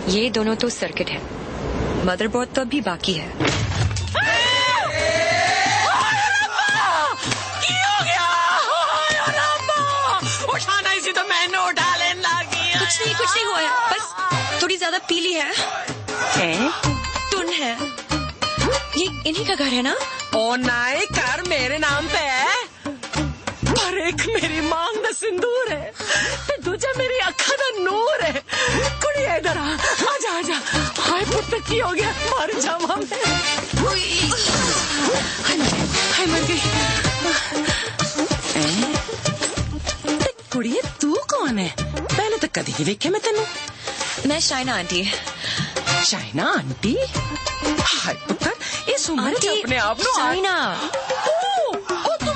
ये दोनों तो सर्किट है, मदरबोर्ड तो अभी बाकी है। कुछ नहीं हुआ है, बस थोड़ी ज्यादा पीली है। टुन है, ये इन्हीं का घर है ना? ओ नाई, घर मेरे नाम पे है, पर एक मेरी मांग दा सिंदूर है, ते दूजा मेरी अखा दा नूर है। कुड़ी इधर आजा आजा। हाय पुत्र की हो गया, मर जावा मैं। हाय मर गई। कुड़िए तू कौन है? पहले तो कदी नहीं देखे मैं तेनू। मैं शाइना आंटी। शाइना आंटी? हाय पुत्र, इस उम्र च अपने आप नु शाइना। ओ तुम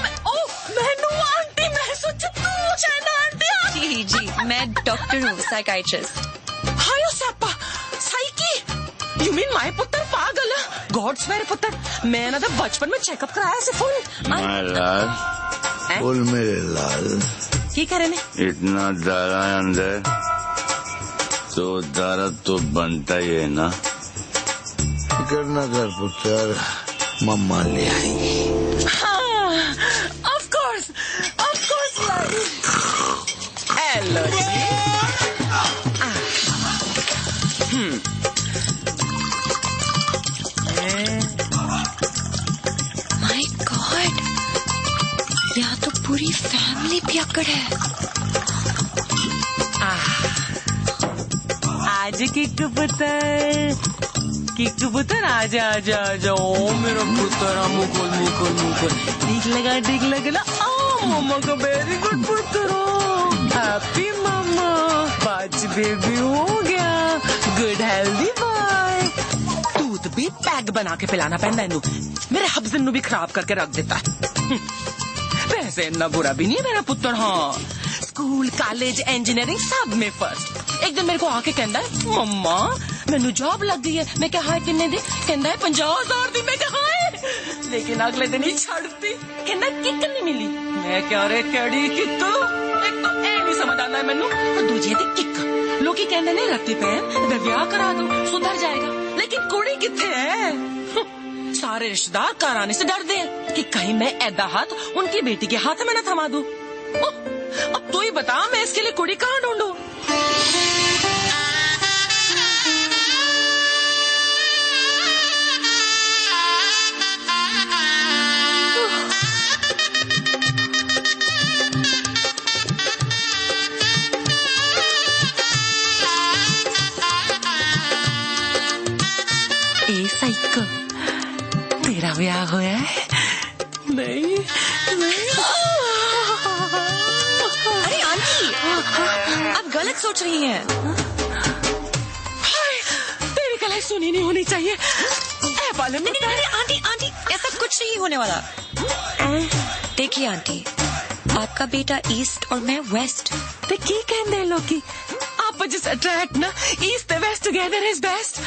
मैनू आंटी, मैं सोचा तू शाइना आंटी। जी मैं डॉक्टर हूँ, साइकाइट्रिस्ट। हायो Sapa, psyche? You mean my पुत्र पागल? गॉड्स मेरे पुत्र, मैं ना तो बचपन में चेकअप कराया से फुल। लाल फुल मेरे लाल, की करे ने? इतना दारा है अंदर तो दारा तो बनता ही है ना। फिकर न कर पुत्र, मम्मा ले आएगी। हाँ, of course, हेलो जी। माय गॉड, यहाँ तो पूरी फैमिली पियक्कड़ है। आज किक पुत्र आजा आजा आजा। ओ मेरा पुत्र, मुकुल डिग लगा। ओ मम्मा का वेरी गुड पुत्र, हैप्पी मम्मा, बाज बेबी हो गया, गुड हेल्दी बॉय। दूध भी पैक बना के पिलाना पैंदा इनू, मेरे हब्जन नु भी खराब करके रख देता है। वैसे इतना बुरा भी नहीं है मेरा पुत्र। हाँ, स्कूल कॉलेज इंजीनियरिंग सब में फर्स्ट। एक दिन मेरे को आके कहता है, मम्मा मैनू जॉब लग गई है। मैं क्या हाय किन्ने दी? कहता है 50,000 दी। मैं क्या हाय, लेकिन अगले दिन ही छड़ती, कहता किक नहीं मिली। मैं क्या रे केड़ी किक? एक तो ए नहीं समझ आता है मैनू, और दूजी थी किक। लोग ही कहते नहीं रखते पैन, विवाह करा दो सुधर जाएगा, लेकिन कुड़ी किथे है? सारे रिश्तेदार घर आने से डरते हैं कि कहीं मैं ऐदा हाथ उनकी बेटी के हाथ में न थमा दूं। अब तू ही बता, मैं इसके लिए कुड़ी कहाँ ढूंढूं? ए साइको, तेरा ब्याह होया है? नहीं। अरे आंटी, आप गलत सोच रही हैं। हाय, तेरी गलत सुनी नहीं होनी चाहिए। नहीं आंटी, ऐसा कुछ नहीं होने वाला। देखिए आंटी, आपका बेटा ईस्ट और मैं वेस्ट। ते की कहंदे लोग आप जिस अट्रैक्ट ना, east west together is best.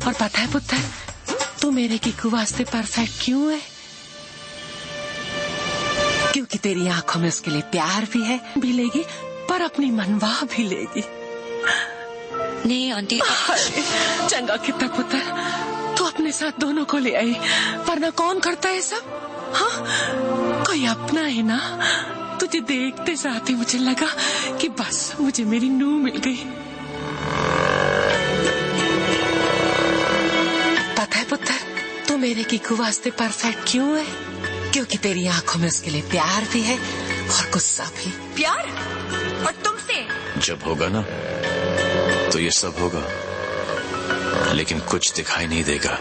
और पता है पुत्र, तू मेरे किकू वास्ते परफेक्ट क्यों है? क्योंकि तेरी आंखों में उसके लिए प्यार भी लेगी, पर अपनी मनवा भी लेगी। नहीं आंटी। चंगा कितना पुत्र, तू अपने साथ दोनों को ले आई, वरना कौन करता है सब? हाँ, कोई अपना है ना। तुझे देखते साथ ही मुझे लगा कि बस मुझे मेरी नूह मिल गई। पता है पुत्र, तू मेरे किकू वास्ते परफेक्ट क्यों है? क्योंकि तेरी आंखों में उसके लिए प्यार भी है और गुस्सा भी। प्यार? और तुमसे? जब होगा ना तो ये सब होगा, लेकिन कुछ दिखाई नहीं देगा।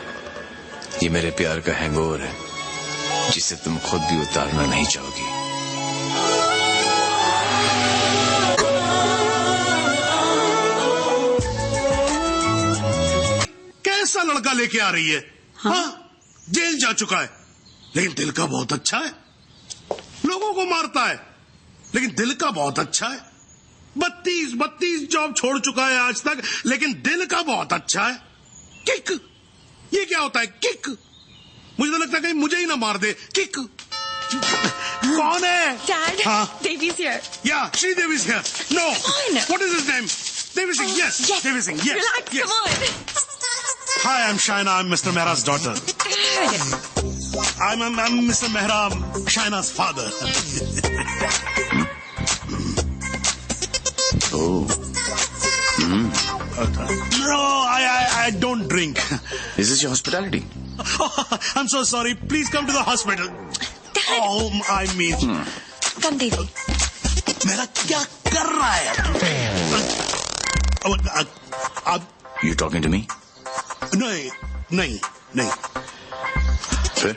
ये मेरे प्यार का हैंगओवर है, जिसे तुम खुद भी उतारना नहीं चाहोगी। कैसा लड़का लेके आ रही है? हाँ, जेल जा चुका है, लेकिन दिल का बहुत अच्छा है। लोगों को मारता है, लेकिन दिल का बहुत अच्छा है। 32 जॉब छोड़ चुका है आज तक, लेकिन दिल का बहुत अच्छा है। किक, ये क्या होता है किक? मुझे तो लगता है कहीं मुझे ही ना मार दे। किक कौन है? Dad, हाँ? Devi's here. Yeah, Sridevi's here. No. Fine. What is his name? Devi Singh, yes. Devi Singh, yes. Relax, yes. come on. Hi, I'm Shaina. I'm Mr. Mehra's daughter. I'm Mr. Mehra, Shaina's father. Oh. No, I don't drink. Is this your hospitality? Oh, I'm so sorry. Please come to the hospital. Dad. Oh, I mean... Come, Devi. मेरा क्या कर रहा है? You talking to me? नहीं. फिर?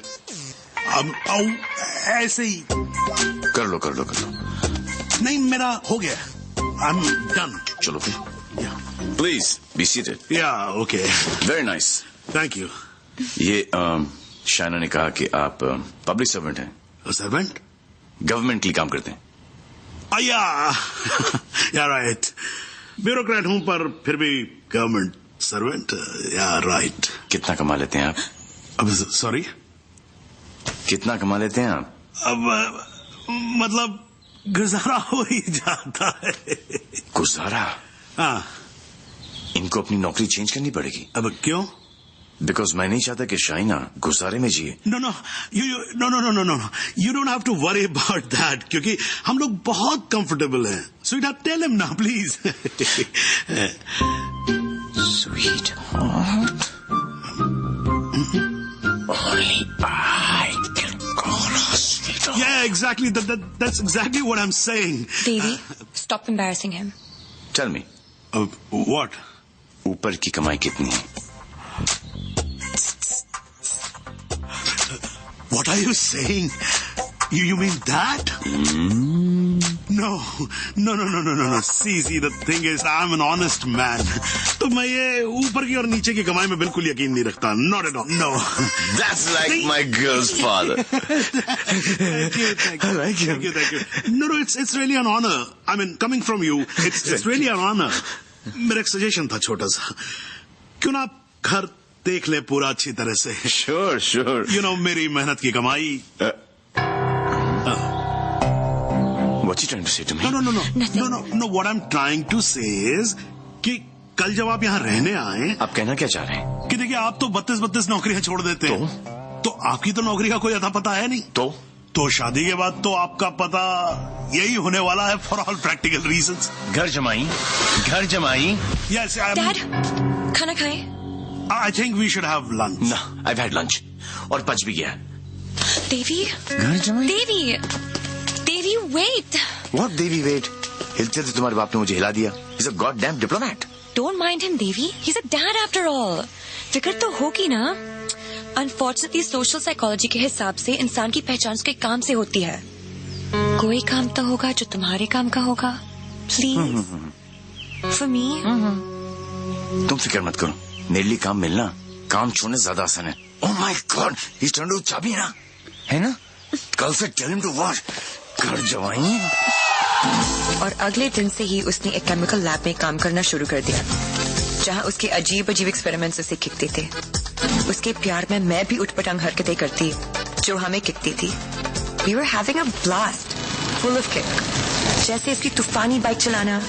ऐसे ही. कर लो. नहीं, मेरा हो गया. I'm done. चलो फिर. Yeah. Please be seated. Yeah, okay. Very nice. Thank you. ये शाइना ने कहा कि आप पब्लिक सर्वेंट हैं. Servant? गवर्नमेंट के लिए काम करते हैं. Yeah, right. ब्यूरोक्रेट हूँ पर फिर भी गवर्नमेंट सर्वेंट. Yeah, right. कितना कमा लेते हैं आप? अब सॉरी. कितना कमा लेते हैं आप? अब मतलब गुजारा हो ही जाता है. गुजारा? हाँ. इनको अपनी नौकरी चेंज करनी पड़ेगी. अब क्यों? बिकॉज मैं नहीं चाहता कि शाइना गुजारे में जिए. No. You don't have to worry about that क्योंकि हम लोग बहुत कंफर्टेबल हैं. Sweetheart, tell him now, please. Sweetheart. Only I can call her sweetheart. Yeah, exactly. That's exactly what I'm saying. Devi, stop embarrassing him. Tell me. What? ऊपर की कमाई कितनी है? What are you saying? You mean that? No. See, the thing is, I'm an honest man. तो मैं ये ऊपर की और नीचे की कमाई में बिल्कुल यकीन नहीं रखता. Not at all. No. That's like my girl's father. Thank you. I like him. Thank you. No, it's really an honor. I mean, coming from you, it's really an honor. मेरा एक सजेशन था छोटा सा. क्यों ना आप घर देख ले पूरा अच्छी तरह से. Sure. You know, मेरी मेहनत की कमाई. What's he trying to say to me? No. Nothing. No. What I'm trying to say is कि कल जब आप यहाँ रहने आए. आप कहना क्या चाह रहे हैं? कि देखिए, आप तो 32 नौकरियां छोड़ देते हैं. तो आपकी तो नौकरी का कोई अता पता है नहीं. तो शादी के बाद तो आपका पता यही होने वाला है फॉर ऑल प्रैक्टिकल रीजंस. घर जमाई. Yes, Dad, खाना खाएं? I think we should have lunch. No, I've had lunch. और पच भी गया. Devi, घर जमाई. Devi, wait. What Devi, wait? हिलते थे तुम्हारे बाप ने मुझे हिला दिया. He's a goddamn diplomat. Don't mind him, Devi. He's a dad after all. फिक्र तो होगी ना. Unfortunately, social psychology के हिसाब से इंसान की पहचान उसके काम से होती है. कोई काम तो होगा जो तुम्हारे काम का होगा. Please. For me. तुम फिक्र मत करो. मेरे लिए काम मिलना काम छोड़ने ज्यादा आसान है. Oh my God, he's trying to चाबी है ना? कल से tell him to what? घर जवाई. और अगले दिन से ही उसने एक केमिकल लैब में काम करना शुरू कर दिया, जहाँ उसके अजीब एक्सपेरिमेंट्स उसे किकते थे. उसके प्यार में मैं भी उठपटांग हरकतें करती जो हमें किकती थी. We were having a blast, full of kick. जैसे इसकी तूफानी बाइक चलाना,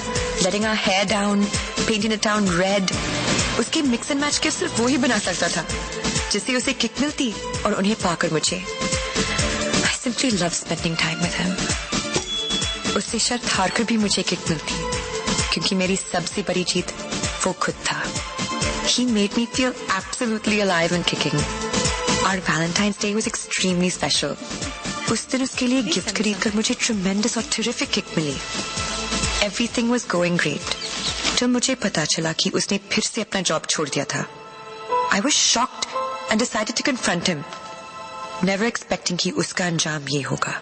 letting our hair down, painting the town red. उसके मिक्स एंड मैच के सिर्फ वो ही बना सकता था जिससे उसे किक मिलती और उन्हें पाकर मुझे. I simply love spending time with him. उससे शर्त हारकर भी मुझे किक मिलती क्योंकि मेरी सबसे बड़ी जीत वो खुद था. He made me feel absolutely alive and kicking. Our Valentine's Day was extremely special. उस दिन उसके लिए गिफ्ट खरीदकर मुझे tremendous और terrific kick milli. Everything was going great. जब मुझे पता चला कि उसने फिर से अपना जॉब छोड़ दिया था, I was shocked and decided to confront him, never expecting कि उसका अंजाम ये होगा.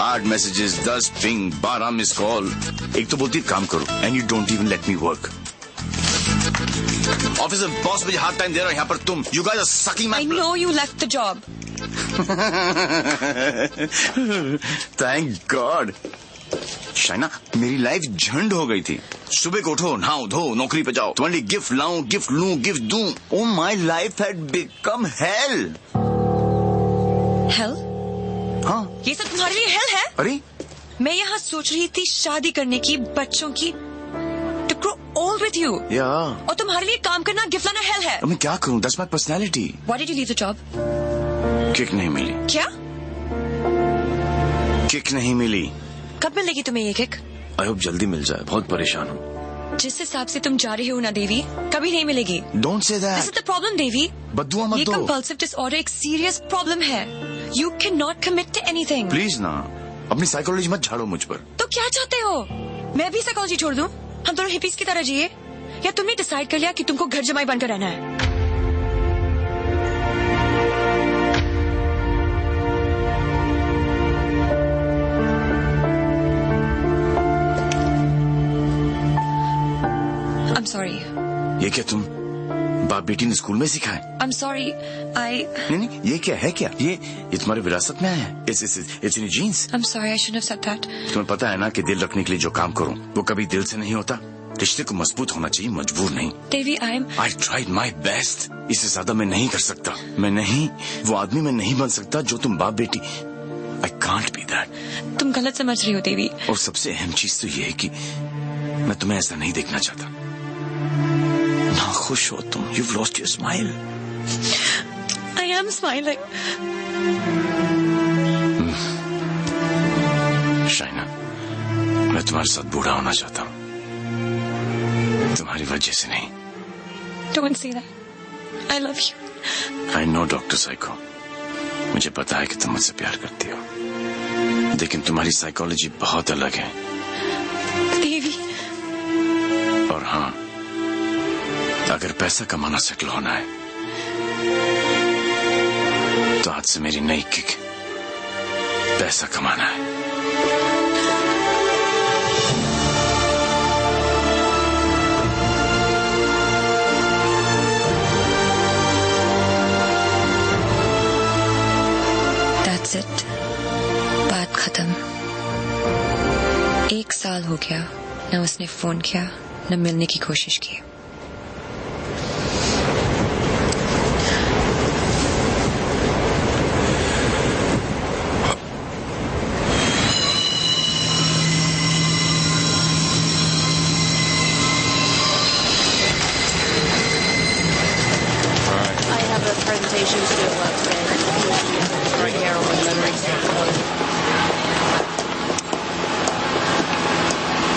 आठ मैसेजेस, 10 पिंग, 12 मिस कॉल. एक तो बोलती काम करो and you don't even let me work. Office में बॉस मुझे हार्ड टाइम दे रहा है, यहाँ पर तुम you guys are sucking my. I know you left the job. Thank God. Shaina, मेरी लाइफ झंड हो गई थी। सुबह को उठो, नहाओ धो, नौकरी पे जाओ, तुम्हारे लिए गिफ्ट लाऊं, गिफ्ट लूं, गिफ्ट दूं। Oh my life had become hell. Hell? हाँ, ये सब तुम्हारे लिए हेल है? अरे मैं यहाँ सोच रही थी शादी करने की, बच्चों की, to grow old with you. या और तुम्हारे लिए काम करना, गिफ्ट लाना हेल है। मैं क्या करूं? That's my personality. Why did you leave the job? Kick नहीं मिली। क्या? किक नहीं मिली। कब मिलेगी तुम्हें ये किक? आई होप जल्दी मिल जाए, बहुत परेशान हूँ। जिस हिसाब से तुम जा रही हो ना देवी, कभी नहीं मिलेगी। Don't say This is the problem, देवी। बद्दुआ मत ये दो। कंपल्सिव डिसऑर्डर एक सीरियस प्रॉब्लम है। You cannot commit to anything. Please ना, अपनी साइकोलॉजी मत झाड़ो मुझ पर। तो क्या चाहते हो? मैं भी साइकोलॉजी छोड़ दूं? हम दोनों हिपीज की तरह जिए? या तुमने डिसाइड कर लिया कि तुमको घर जमाई बनकर रहना है? I'm sorry. ये क्या तुम बाप बेटी ने स्कूल में सिखाए? I'm sorry. नहीं, ये क्या है? क्या ये तुम्हारी विरासत में आया है? It's in your genes. I'm sorry. I shouldn't have said that. तुम्हें पता है ना कि दिल रखने के लिए जो काम करूं वो कभी दिल से नहीं होता। रिश्ते को मजबूत होना चाहिए, मजबूर नहीं। देवी, I tried my best. इससे ज्यादा मैं नहीं कर सकता। मैं नहीं, वो आदमी मैं नहीं बन सकता जो तुम बाप बेटी। I can't be that. तुम गलत समझ रही हो देवी। और सबसे अहम चीज तो ये है कि मैं तुम्हें ऐसा नहीं देखना चाहता। ना खुश हो तुम। You've lost your smile. I am smiling. Shaina, मैं तुम्हारे साथ बूढ़ा होना चाहता हूँ, तुम्हारी वजह से नहीं। Don't say that. I love you. I know, doctor psycho, मुझे पता है कि तुम मुझसे प्यार करती हो, लेकिन तुम्हारी साइकोलॉजी बहुत अलग है। देवी। और हाँ, अगर पैसा कमाना सेटल होना है तो आज से मेरी नई किक पैसा कमाना है। That's it. बात खत्म। 1 साल हो गया, न उसने फोन किया, न मिलने की कोशिश की। Presentation to do about today. Right here on the lettering.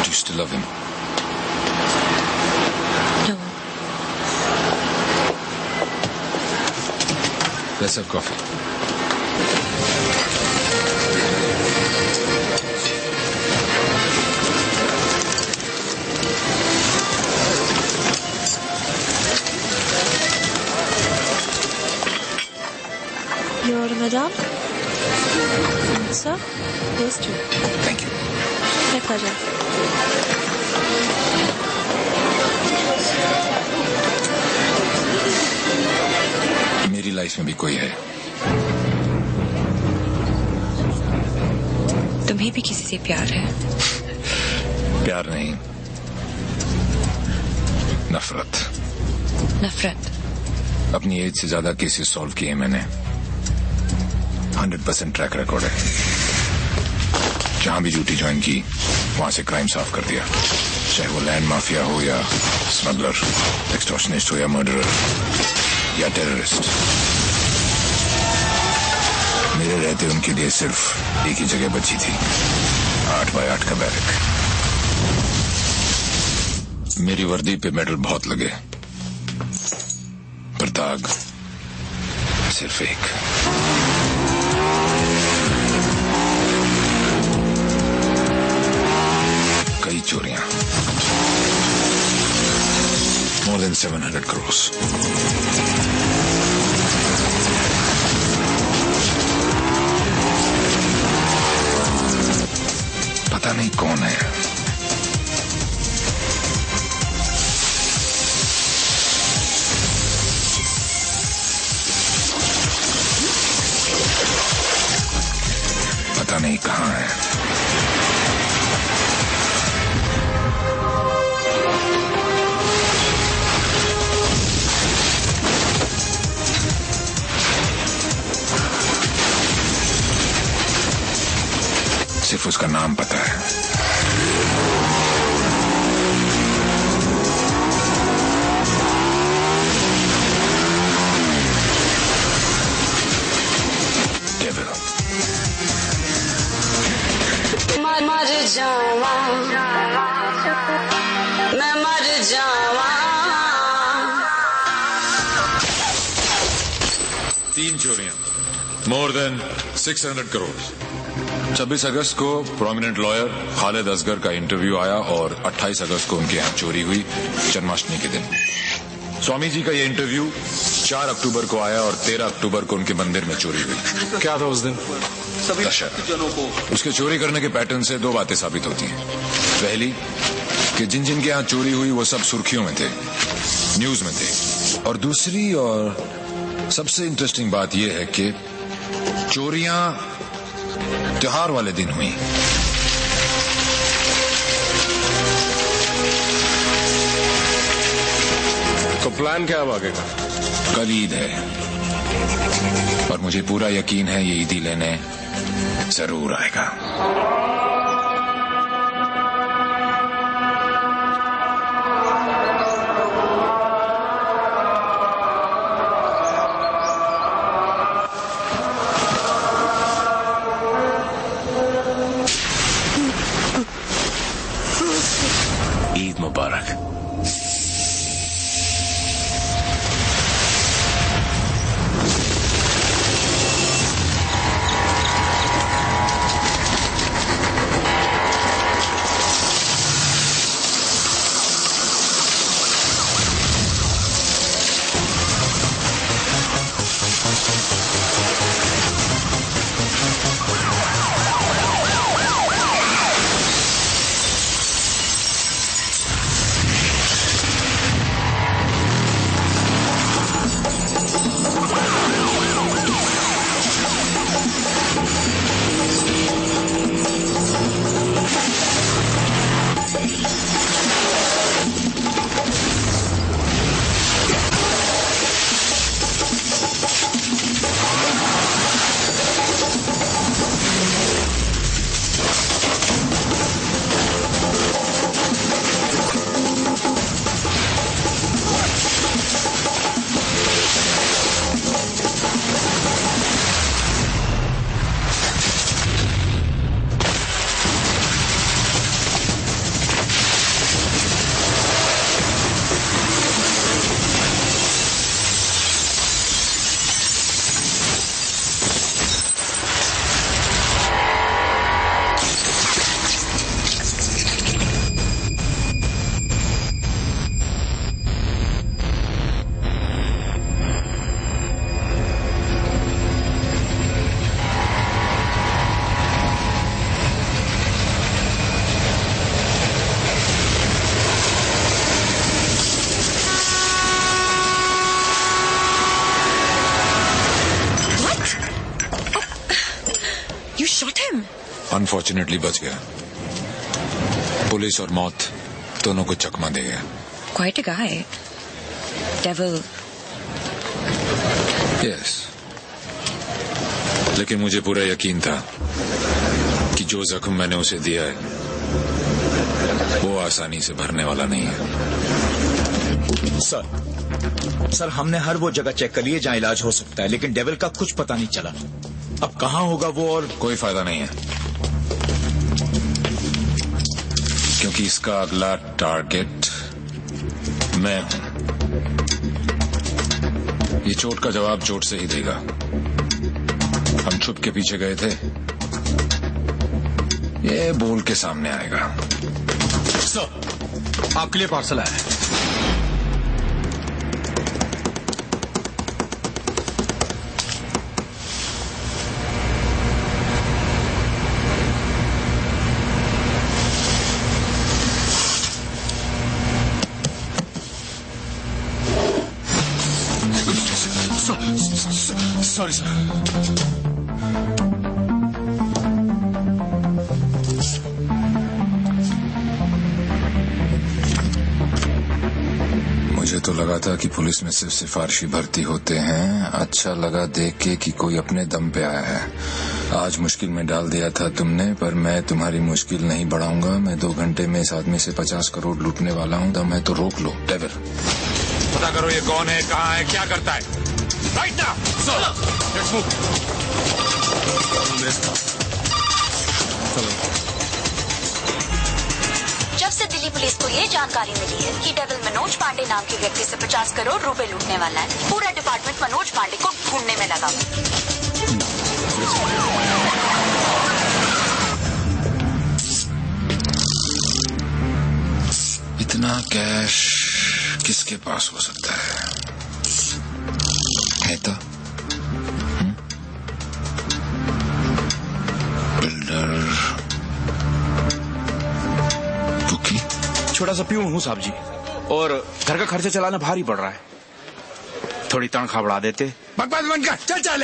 Do you still love him? No. Let's have coffee. Your order, madame? Sir? Those two. Thank you. My pleasure. मेरी लाइफ में भी कोई है। तुम्हें भी किसी से प्यार है? प्यार नहीं, नफरत। नफरत? अपनी एज से ज्यादा केसेस सॉल्व किए मैंने। 100% ट्रैक रिकॉर्ड है। जहां भी ड्यूटी ज्वाइन की वहां से क्राइम साफ कर दिया, चाहे वो लैंड माफिया हो या स्मगलर, एक्सटॉर्शनिस्ट हो या मर्डरर या टेररिस्ट। मेरे रहते उनके लिए सिर्फ एक ही जगह बची थी, 8x8 का बैरक। मेरी वर्दी पे मेडल बहुत लगे, पर दाग सिर्फ एक। कई चोरियां, more than 700 crores। पता नहीं कौन है, पता नहीं कहां है, सिर्फ उसका नाम पता है। डेविल। मर जावा, मैं मर जावा। 3 चोरियां, मोर देन 600 करोड़। 26 अगस्त को प्रोमिनेंट लॉयर खालिद असगर का इंटरव्यू आया और 28 अगस्त को उनके यहाँ चोरी हुई, जन्माष्टमी के दिन। स्वामी जी का ये इंटरव्यू 4 अक्टूबर को आया और 13 अक्टूबर को उनके मंदिर में चोरी हुई। क्या था उस दिन? दशहरा। उसके चोरी करने के पैटर्न से 2 बातें साबित होती हैं। पहली कि जिन जिन के यहाँ चोरी हुई वो सब सुर्खियों में थे, न्यूज में थे। और दूसरी और सबसे इंटरेस्टिंग बात यह है कि चोरियां त्योहार वाले दिन हुई। तो प्लान क्या अब आगे का? कल ईद है और मुझे पूरा यकीन है ये ईदी लेने जरूर आएगा। ईद मुबारक। अनफॉर्चुनेटली बच गया। पुलिस और मौत दोनों को चकमा दे गया। Quite a guy. Devil. Yes. लेकिन मुझे पूरा यकीन था कि जो जख्म मैंने उसे दिया है वो आसानी से भरने वाला नहीं है। सर हमने हर वो जगह चेक कर ली है जहाँ इलाज हो सकता है, लेकिन डेविल का कुछ पता नहीं चला। अब कहाँ होगा वो? और कोई फायदा नहीं है, क्योंकि इसका अगला टारगेट मैं हूं। ये चोट का जवाब चोट से ही देगा। हम छुप के पीछे गए थे, ये बोल के सामने आएगा। सर आपके लिए पार्सल आया है। Sorry sir. मुझे तो लगा था कि पुलिस में सिर्फ सिफारिशी भर्ती होते हैं। अच्छा लगा देख के कि कोई अपने दम पे आया है। आज मुश्किल में डाल दिया था तुमने, पर मैं तुम्हारी मुश्किल नहीं बढ़ाऊंगा। मैं 2 घंटे में इस आदमी से 50 करोड़ लूटने वाला हूँ, तो मैं तो रोक लो। डेविल, पता करो ये कौन है, कहाँ है, क्या करता है। Right now let's move. जब से दिल्ली पुलिस को ये जानकारी मिली है कि डेविल मनोज पांडे नाम के व्यक्ति से 50 करोड़ रुपए लूटने वाला है, पूरा डिपार्टमेंट मनोज पांडे को ढूंढने में लगा। इतना कैश किसके पास हो सकता है? Mehta, builder, bookie. छोटा सा प्यून हूँ साहब जी, और घर का खर्चा चलाना भारी पड़ रहा है। थोड़ी तनख्वाह बढ़ा देते। बकवास बंद कर, चल चल।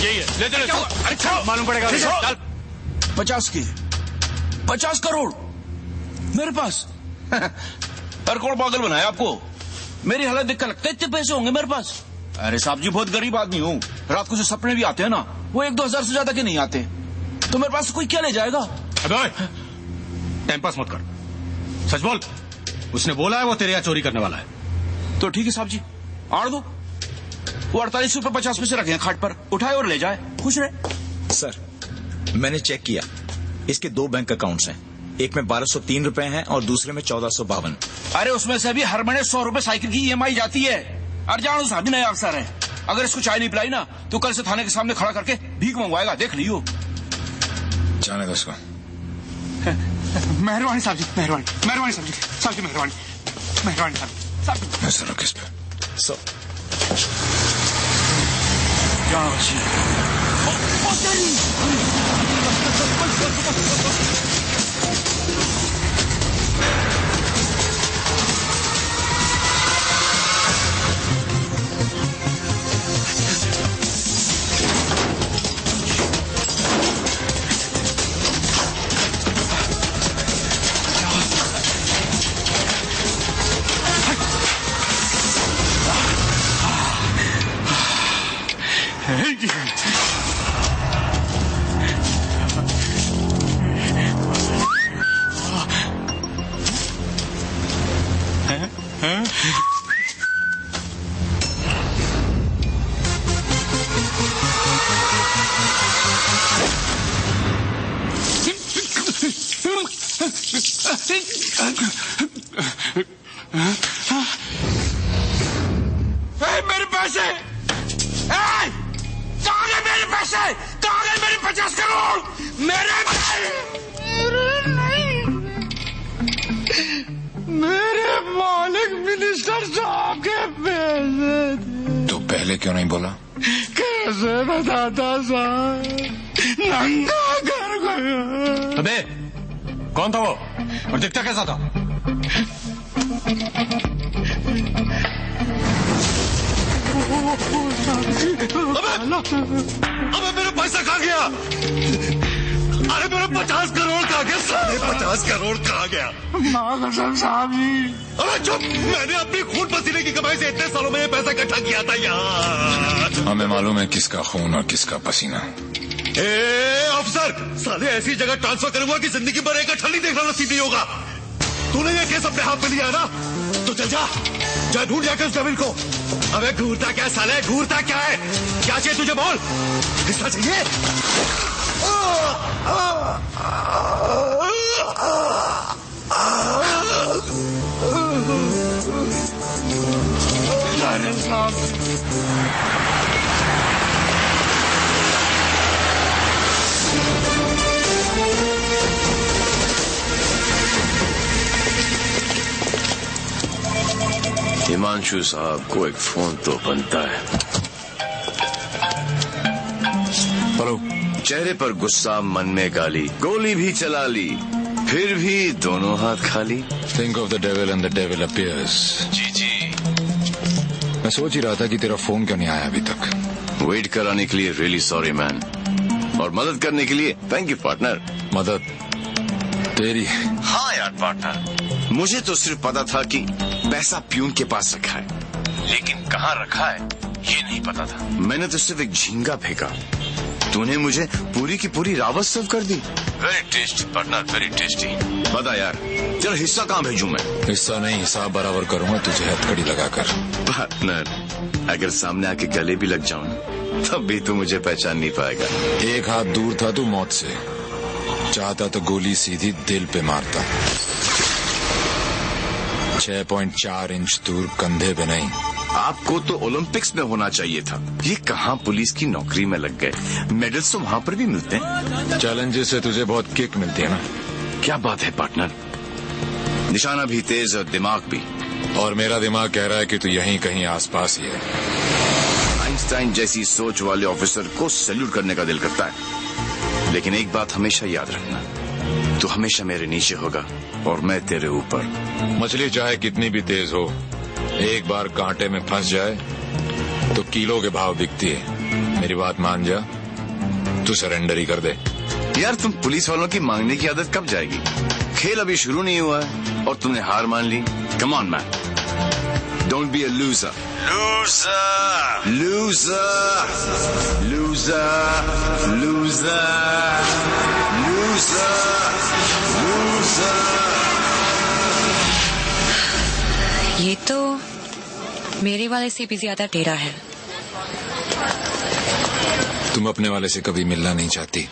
यही है, ले चलो। अच्छा मालूम पड़ेगा। 50 करोड़ मेरे पास। हर कौन पागल बनाया आपको? मेरी हालत देख कर लगता है इतने पैसे होंगे मेरे पास। अरे साहब जी, बहुत गरीब आदमी हूँ। रात को जो सपने भी आते हैं ना, वो 1-2 हजार से ज्यादा के नहीं आते। तो मेरे पास कोई क्या ले जाएगा? टाइम पास मत कर, सच बोल। उसने बोला है वो तेरे यहाँ चोरी करने वाला है। तो ठीक है साहब जी, आड़ दो। वो 48 रुपए 50 पैसे रखे हैं खाट पर, उठाए और ले जाए, खुश रहे। सर, मैंने चेक किया, इसके 2 बैंक अकाउंट्स हैं। एक में 1203 रुपए हैं और दूसरे में 1452। अरे उसमें से भी हर महीने 100 रुपए साइकिल की EMI जाती है। अरजान साहब भी नया अफसर है, अगर इसको चाय नहीं पिलाई ना तो कल से थाने के सामने खड़ा करके भीख मंगवाएगा, देख लियो। जाने दो उसको। मेहरबानी साहब जी, मेहरबानी साहब जी, साहब जी मेहरबानी साहब। नजर रख इस पे। मेरे पैसे, कहाँ गए मेरे पैसे? कहाँ गए मेरे 50 करोड़? मेरे मालिक मिनिस्टर साहब के पैसे थे। तो पहले क्यों नहीं बोला? कैसे बताता साहब, नंगा कर गया। अबे कौन था वो और दिखता कैसा था? अबे मेरा पैसा कहाँ गया? अरे मेरा 50 करोड़ कहाँ गया? 50 करोड़ कहाँ गया? साहब जी, अरे चुप! मैंने अपनी खून पसीने की कमाई से इतने सालों में ये पैसा इकट्ठा किया था यार। हमें मालूम है किसका खून और किसका पसीना। अफसर, साले ऐसी जगह ट्रांसफर करूंगा कि जिंदगी भर एक ठंडी देखना नसीब नहीं होगा। तूने ये केस अपने हाथ में लिया है ना, तो चल जा ढूंढ जाकर उस डेविल को। अबे घूरता क्या साले, घूरता क्या है? क्या चाहिए तुझे, बोल। हिस्सा चाहिए? अरे साहब, हिमांशु साहब को एक फोन तो बनता है। हेलो। चेहरे पर गुस्सा, मन में गाली, गोली भी चला ली, फिर भी दोनों हाथ खाली। Think of the devil and the devil appears. जी। मैं सोच ही रहा था कि तेरा फोन क्यों नहीं आया अभी तक। वेट कराने के लिए रियली सॉरी मैन, और मदद करने के लिए थैंक यू पार्टनर। मदद तेरी? हाँ यार पार्टनर, मुझे तो सिर्फ पता था कि पैसा प्यून के पास रखा है, लेकिन कहाँ रखा है ये नहीं पता था। मैंने तो सिर्फ एक झींगा फेंका, तूने मुझे पूरी की पूरी रावत सर्व कर दी। Very tasty partner, very tasty. बता यार, तेरा हिस्सा कहाँ भेजूं मैं? हिस्सा नहीं, हिसाब बराबर करूंगा तुझे हथकड़ी लगाकर। पार्टनर, अगर सामने आके गले भी लग जाऊं तब भी तू मुझे पहचान नहीं पाएगा। एक हाथ दूर था तू मौत से, चाहता तो गोली सीधी दिल पे मारता। 6.4 इंच दूर, कंधे पे नहीं। आपको तो ओलंपिक्स में होना चाहिए था, ये कहाँ पुलिस की नौकरी में लग गए। मेडल्स तो वहाँ पर भी मिलते हैं। चैलेंजेस से तुझे बहुत किक मिलती है ना? क्या बात है पार्टनर, निशाना भी तेज और दिमाग भी। और मेरा दिमाग कह रहा है कि तू यहीं कहीं आसपास ही है। आइंस्टाइन जैसी सोच वाले ऑफिसर को सैल्यूट करने का दिल करता है, लेकिन एक बात हमेशा याद रखना, तू हमेशा मेरे नीचे होगा और मैं तेरे ऊपर। मछली चाहे कितनी भी तेज हो, एक बार कांटे में फंस जाए तो किलो के भाव बिकती है। मेरी बात मान जा, तू सरेंडर ही कर दे। यार तुम पुलिस वालों की मांगने की आदत कब जाएगी? खेल अभी शुरू नहीं हुआ है और तुमने हार मान ली। Come on man, don't be a loser. Loser, loser, loser, loser, loser, loser. ये तो मेरे वाले से भी ज्यादा टेढ़ा है। तुम अपने वाले से कभी मिलना नहीं चाहती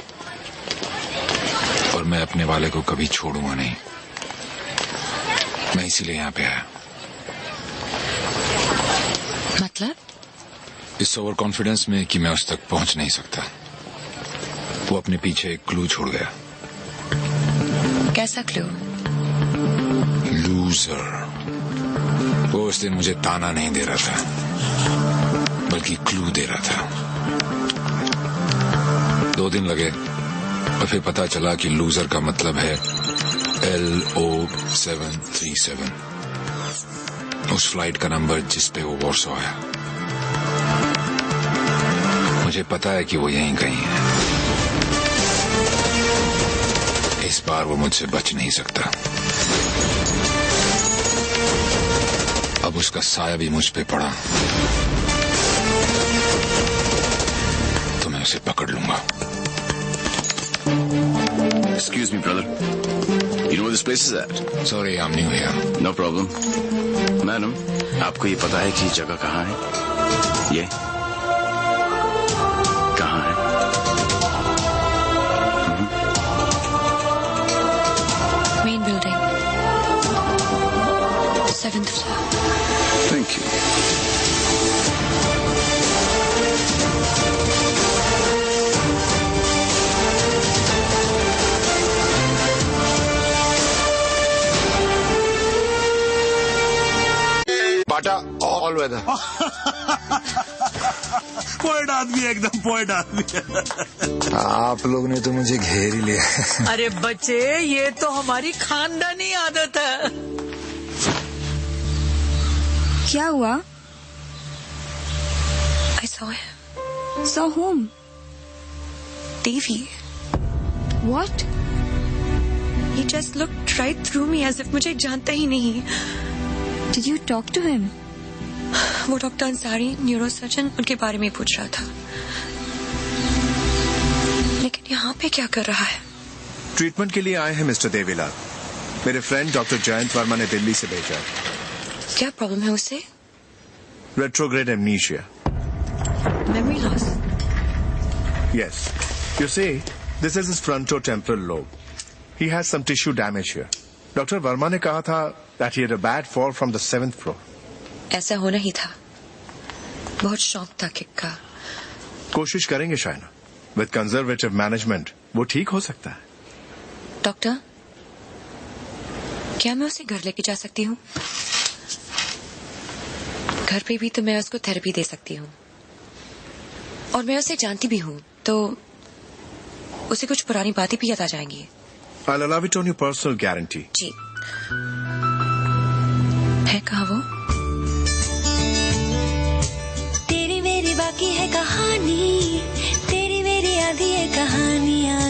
और मैं अपने वाले को कभी छोड़ूंगा नहीं। मैं इसीलिए यहाँ पे आया। मतलब? इस ओवर कॉन्फिडेंस में कि मैं उस तक पहुंच नहीं सकता। वो अपने पीछे एक क्लू छोड़ गया। कैसा क्लू? लूजर। वो उस दिन मुझे ताना नहीं दे रहा था, बल्कि क्लू दे रहा था। 2 दिन लगे और फिर पता चला कि लूजर का मतलब है LO737, उस फ्लाइट का नंबर जिस पे वो वॉर्सो आया। मुझे पता है कि वो यहीं कहीं है। इस बार वो मुझसे बच नहीं सकता। अब उसका साया भी मुझ पे पड़ा तो मैं उसे पकड़ लूंगा। Excuse me, brother. You know where this place is at? Sorry, I'm new here. No problem. Madam, आपको ये पता है कि ये जगह कहाँ है? ये कहाँ है? Main building, 7th floor. Thank you. Bata all weather. Point आदमी, एकदम पॉइंट आदमी। आप लोग ने तो मुझे घेर ही लिया। अरे बच्चे, ये तो हमारी खानदानी आदत है। क्या हुआ? I saw him. Saw whom? Devi. What? He just looked right through me as if मुझे जानता ही नहीं। Did you talk to him? वो डॉक्टर अंसारी, न्यूरोसर्जन, उनके बारे में पूछ रहा था। लेकिन यहाँ पे क्या कर रहा है? ट्रीटमेंट के लिए आए हैं मिस्टर देवीलाल। मेरे फ्रेंड डॉक्टर जयंत वर्मा ने दिल्ली से भेजा है। क्या प्रॉब्लम है उसे? Retrograde amnesia. Memory loss. Yes. You see, this is his frontotemporal lobe. He has some tissue damage here. Doctor Verma ने कहा था that he had a bad fall from the 7th floor. ऐसा होना ही था। बहुत शौक था किक का। कोशिश करेंगे शायना। With conservative management, वो ठीक हो सकता है। डॉक्टर, क्या मैं उसे घर लेके जा सकती हूँ? घर पे भी तो मैं उसको थेरेपी दे सकती हूँ और मैं उसे जानती भी हूँ, तो उसे कुछ पुरानी बातें भी याद आ जाएंगी। I'll allow it on your personal guarantee. जी। है कहाँ वो? तेरी मेरी बाकी है कहानी, तेरी मेरी आधी है कहानियाँ।